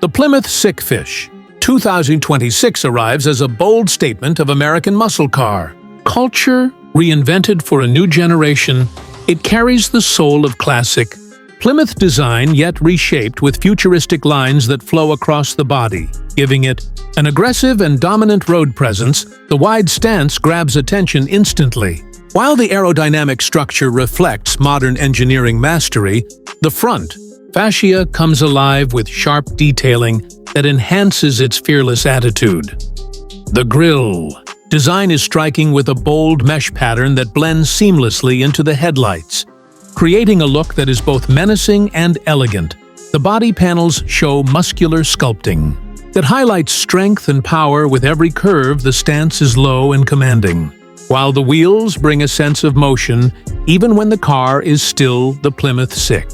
The Plymouth Sick Fish 2026 arrives as a bold statement of American muscle car. Culture reinvented for a new generation, it carries the soul of classic Plymouth design, yet reshaped with futuristic lines that flow across the body, giving it an aggressive and dominant road presence. The wide stance grabs attention instantly. While the aerodynamic structure reflects modern engineering mastery, the front fascia comes alive with sharp detailing that enhances its fearless attitude. The grille design is striking with a bold mesh pattern that blends seamlessly into the headlights, creating a look that is both menacing and elegant. The body panels show muscular sculpting that highlights strength and power. With every curve, the stance is low and commanding, while the wheels bring a sense of motion even when the car is still the Plymouth Sick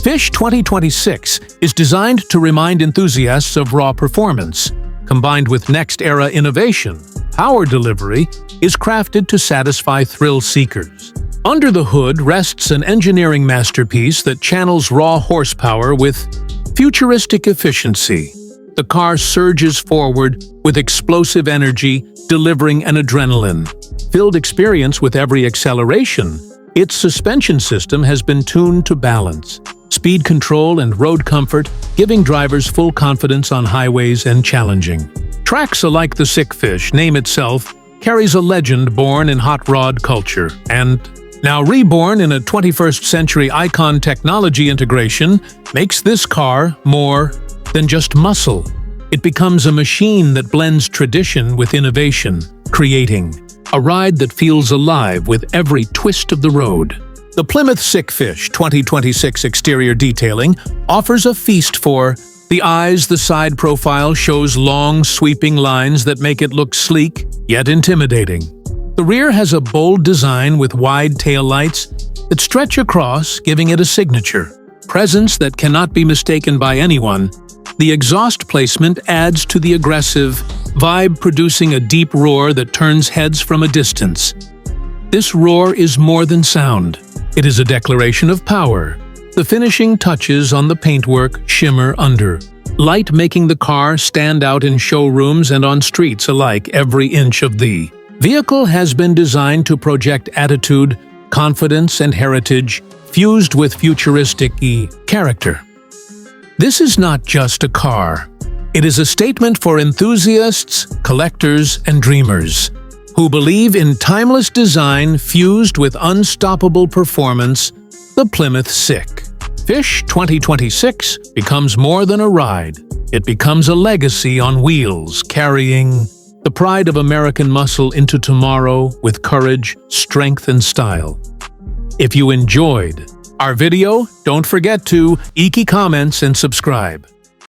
Fish 2026 is designed to remind enthusiasts of raw performance. Combined with next-era innovation, power delivery is crafted to satisfy thrill seekers. Under the hood rests an engineering masterpiece that channels raw horsepower with futuristic efficiency. The car surges forward with explosive energy, delivering an adrenaline-filled experience with every acceleration. Its suspension system has been tuned to balance speed control and road comfort, giving drivers full confidence on highways and challenging tracks. Alike, the Sick Fish name itself carries a legend born in hot rod culture and now reborn in a 21st century icon. Technology integration makes this car more than just muscle. It becomes a machine that blends tradition with innovation, creating a ride that feels alive with every twist of the road. The Plymouth Sick Fish 2026 exterior detailing offers a feast for the eyes. The side profile shows long, sweeping lines that make it look sleek, yet intimidating. The rear has a bold design with wide taillights that stretch across, giving it a signature presence that cannot be mistaken by anyone. The exhaust placement adds to the aggressive vibe, producing a deep roar that turns heads from a distance. This roar is more than sound. It is a declaration of power. The finishing touches on the paintwork shimmer under light, making the car stand out in showrooms and on streets alike. Every inch of the vehicle has been designed to project attitude, confidence, and heritage, fused with futuristic character. This is not just a car. It is a statement for enthusiasts, collectors, and dreamers who believe in timeless design fused with unstoppable performance. The Plymouth Sick Fish 2026 becomes more than a ride. It becomes a legacy on wheels, carrying the pride of American muscle into tomorrow with courage, strength, and style. If you enjoyed our video, don't forget to comments and subscribe.